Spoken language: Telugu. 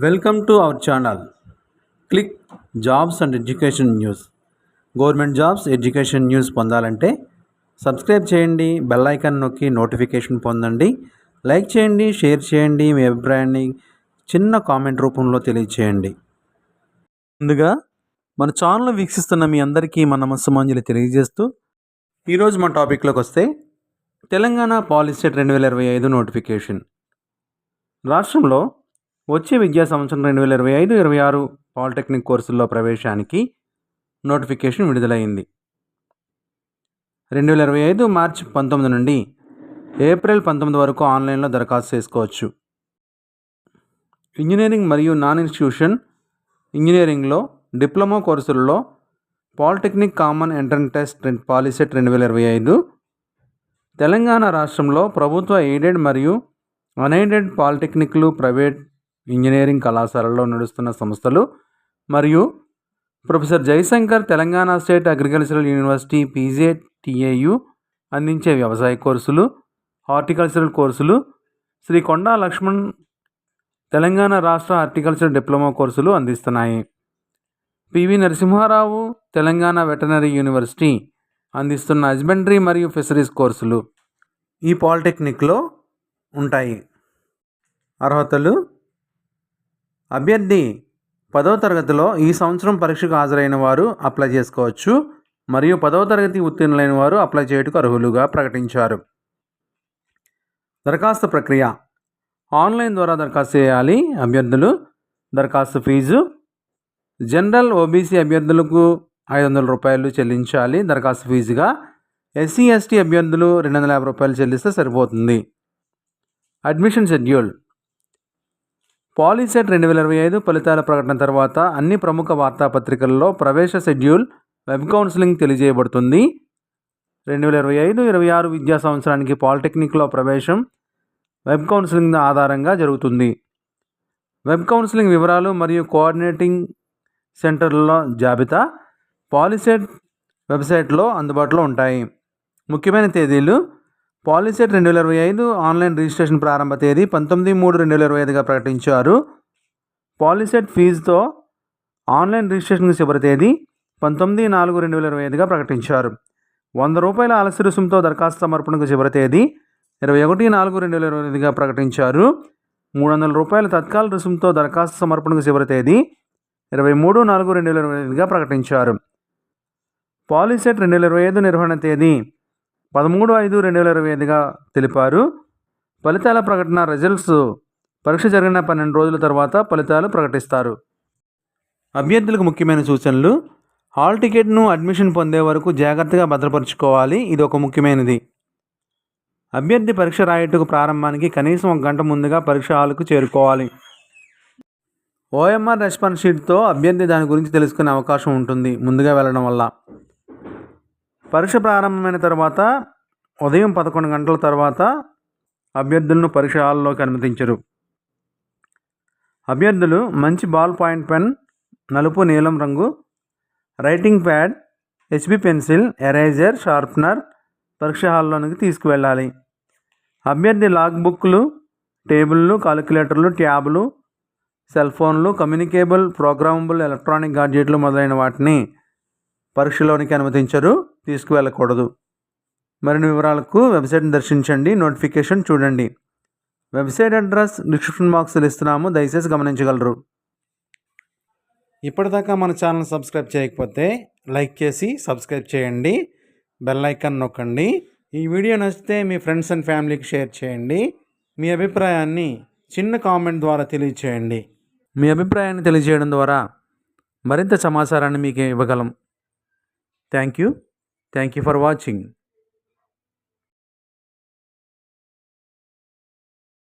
Welcome to our channel. Click jobs and education news. Government jobs, education news పొందాలంటే సబ్స్క్రైబ్ చేయండి, బెల్ ఐకాన్ నొక్కి నోటిఫికేషన్ పొందండి. లైక్ చేయండి, షేర్ చేయండి, మీ అభిప్రాయాన్ని చిన్న కామెంట్ రూపంలో తెలియచేయండి. ముందుగా మన ఛానల్ వీక్షిస్తున్న మీ అందరికీ మన నమస్సుమాంజలి తెలియజేస్తూ ఈరోజు మన టాపిక్లోకి వస్తే తెలంగాణ పాలిసెట్ 2025 నోటిఫికేషన్. రాష్ట్రంలో వచ్చే విద్యా సంవత్సరం 2025-26 పాలిటెక్నిక్ కోర్సుల్లో ప్రవేశానికి నోటిఫికేషన్ విడుదలైంది. 2025 మార్చి 19 నుండి ఏప్రిల్ 19 వరకు ఆన్లైన్లో దరఖాస్తు చేసుకోవచ్చు. ఇంజనీరింగ్ మరియు నాన్ ఇన్స్టిట్యూషన్ ఇంజనీరింగ్లో డిప్లొమా కోర్సులలో polytechnic common entrance test POLYCET 2025 Telangana రాష్ట్రంలో ప్రభుత్వ ఎయిడెడ్ మరియు అన్ఎయిడెడ్ పాలిటెక్నిక్లు, ప్రైవేట్ ఇంజనీరింగ్ కళాశాలల్లో నడుస్తున్న సంస్థలు మరియు professor Jayashankar Telangana state agricultural university PJTAU అందించే వ్యవసాయ కోర్సులు, హార్టికల్చరల్ కోర్సులు, శ్రీ కొండా లక్ష్మణ్ తెలంగాణ రాష్ట్ర హార్టికల్చర్ డిప్లొమా కోర్సులు అందిస్తున్నాయి. PV Narasimha Rao Telangana veterinary university అందిస్తున్న హస్బెండరీ మరియు ఫిషరీస్ కోర్సులు ఈ పాలిటెక్నిక్లో ఉంటాయి. అర్హతలు: అభ్యర్థి 10వ తరగతిలో ఈ సంవత్సరం పరీక్షకు హాజరైన వారు అప్లై చేసుకోవచ్చు మరియు 10వ తరగతి ఉత్తీర్ణులైన వారు అప్లై చేయుటకు అర్హులుగా ప్రకటించారు. దరఖాస్తు ప్రక్రియ: ఆన్లైన్ ద్వారా దరఖాస్తు చేయాలి. అభ్యర్థులు దరఖాస్తు ఫీజు: జనరల్ OBC అభ్యర్థులకు 500 రూపాయలు చెల్లించాలి దరఖాస్తు ఫీజుగా. SC/ST అభ్యర్థులు 250 రూపాయలు చెల్లిస్తే సరిపోతుంది. అడ్మిషన్ షెడ్యూల్: పాలిసెట్ 2025 ఫలితాల ప్రకటన తర్వాత అన్ని ప్రముఖ వార్తాపత్రికల్లో ప్రవేశ షెడ్యూల్, వెబ్ కౌన్సిలింగ్ తెలియజేయబడుతుంది. 2025-26 విద్యా సంవత్సరానికి పాలిటెక్నిక్లో ప్రవేశం వెబ్ కౌన్సిలింగ్ ఆధారంగా జరుగుతుంది. వెబ్ కౌన్సిలింగ్ వివరాలు మరియు కోఆర్డినేటింగ్ సెంటర్ల జాబితా పాలిసెట్ వెబ్సైట్లో అందుబాటులో ఉంటాయి. ముఖ్యమైన తేదీలు: పాలిసెట్ 2025 ఆన్లైన్ రిజిస్ట్రేషన్ ప్రారంభ తేదీ 19/3/2025గా ప్రకటించారు. పాలిసెట్ ఫీజుతో ఆన్లైన్ రిజిస్ట్రేషన్కి చివరి తేదీ 19/4/2025గా ప్రకటించారు. 100 రూపాయల ఆలస్య రుసుముతో దరఖాస్తు సమర్పణకు చివరి తేదీ 21/4/2025గా ప్రకటించారు. 300 రూపాయల తత్కాల రుసుముతో దరఖాస్తు సమర్పణకు చివరి తేదీ 23/4/2025గా ప్రకటించారు. పాలిసెట్ 2025 నిర్వహణ తేదీ 13/5/2025గా తెలిపారు. ఫలితాల ప్రకటన రిజల్ట్స్ పరీక్ష జరిగిన 12 రోజుల తర్వాత ఫలితాలు ప్రకటిస్తారు. అభ్యర్థులకు ముఖ్యమైన సూచనలు: హాల్ టికెట్ను అడ్మిషన్ పొందే వరకు జాగ్రత్తగా భద్రపరచుకోవాలి. ఇది ఒక ముఖ్యమైనది. అభ్యర్థి పరీక్ష రాయటకు ప్రారంభానికి కనీసం 1 గంట ముందుగా పరీక్ష హాల్కు చేరుకోవాలి. OMR రెస్పాన్స్ షీట్తో అభ్యర్థి దాని గురించి తెలుసుకునే అవకాశం ఉంటుంది ముందుగా వెళ్ళడం వల్ల. పరీక్ష ప్రారంభమైన తర్వాత ఉదయం 11 గంటల తర్వాత అభ్యర్థులను పరీక్ష హాల్లోకి అనుమతించరు. అభ్యర్థులు మంచి బాల్ పాయింట్ పెన్, నలుపు, నీలం రంగు, writing pad, HB pencil, eraser, sharpener పరీక్ష హాల్లోనికి తీసుకువెళ్ళాలి. అభ్యర్థి లాగ్ బుక్లు, టేబుల్లు, కాలిక్యులేటర్లు, ట్యాబ్లు, సెల్ ఫోన్లు, కమ్యూనికేబుల్, ప్రోగ్రామబుల్ ఎలక్ట్రానిక్ గాడ్జెట్లు మొదలైన వాటిని పరీక్షలోనికి అనుమతించరు, తీసుకువెళ్ళకూడదు. మరిన్ని వివరాలకు వెబ్సైట్ని దర్శించండి, నోటిఫికేషన్ చూడండి. వెబ్సైట్ అడ్రస్ డిస్క్రిప్షన్ బాక్స్లో ఇస్తున్నాము, దయచేసి గమనించగలరు. ఇప్పటిదాకా మన ఛానల్ సబ్స్క్రైబ్ చేయకపోతే లైక్ చేసి సబ్స్క్రైబ్ చేయండి, బెల్ ఐకాన్ నొక్కండి. ఈ వీడియో నచ్చితే మీ ఫ్రెండ్స్ అండ్ ఫ్యామిలీకి షేర్ చేయండి. మీ అభిప్రాయాన్ని చిన్న కామెంట్ ద్వారా తెలియచేయండి. మీ అభిప్రాయాన్ని తెలియజేయడం ద్వారా మరింత సమాచారాన్ని మీకు ఇవ్వగలం. Thank you for watching.